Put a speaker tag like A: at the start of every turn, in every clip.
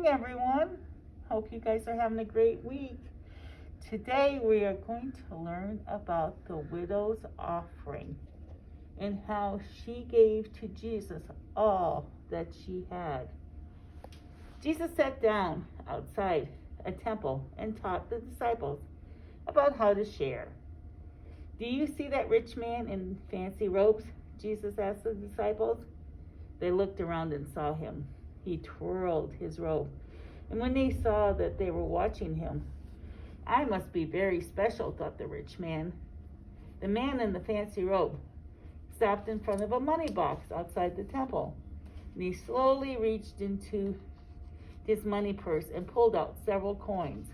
A: morning, everyone. Hope you guys are having a great week. Today we are going to learn about the widow's offering and how she gave to Jesus all that she had. Jesus sat down outside a temple and taught the disciples about how to share. Do you see that rich man in fancy robes? Jesus asked the disciples. They looked around and saw him. He twirled his robe. And when they saw that they were watching him, I must be very special, thought the rich man. The man in the fancy robe stopped in front of a money box outside the temple. And he slowly reached into his money purse and pulled out several coins.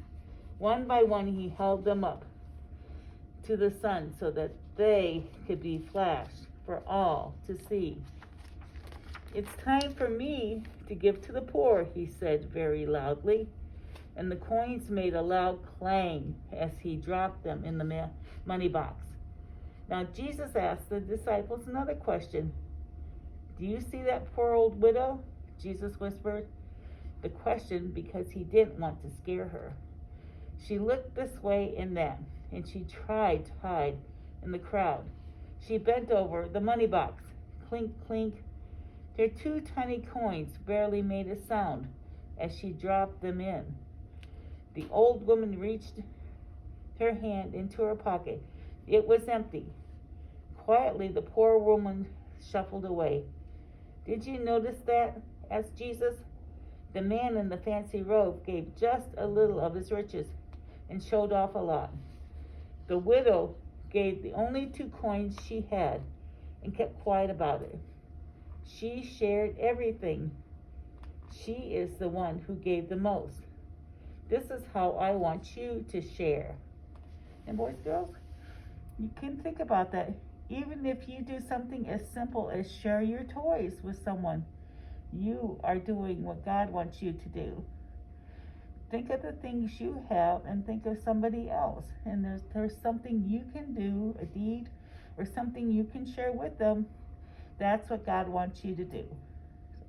A: One by one, he held them up to the sun so that they could be flashed for all to see. It's time for me to give to the poor, he said very loudly, and the coins made a loud clang as he dropped them in the money box. Now Jesus asked the disciples another question. Do you see that poor old widow? Jesus whispered the question because he didn't want to scare her. She looked this way and that, and she tried to hide in the crowd. She bent over the money box. Clink, clink. Her 2 tiny coins barely made a sound as she dropped them in. The old woman reached her hand into her pocket. It was empty. Quietly, the poor woman shuffled away. Did you notice that? Asked Jesus. The man in the fancy robe gave just a little of his riches and showed off a lot. The widow gave the only 2 coins she had and kept quiet about it. She shared everything. She is the one who gave the most. This is how I want you to share. And boys, girls, you can think about that. Even if you do something as simple as share your toys with someone, you are doing what God wants you to do. Think of the things you have and think of somebody else. And there's something you can do, a deed, or something you can share with them. That's what God wants you to do.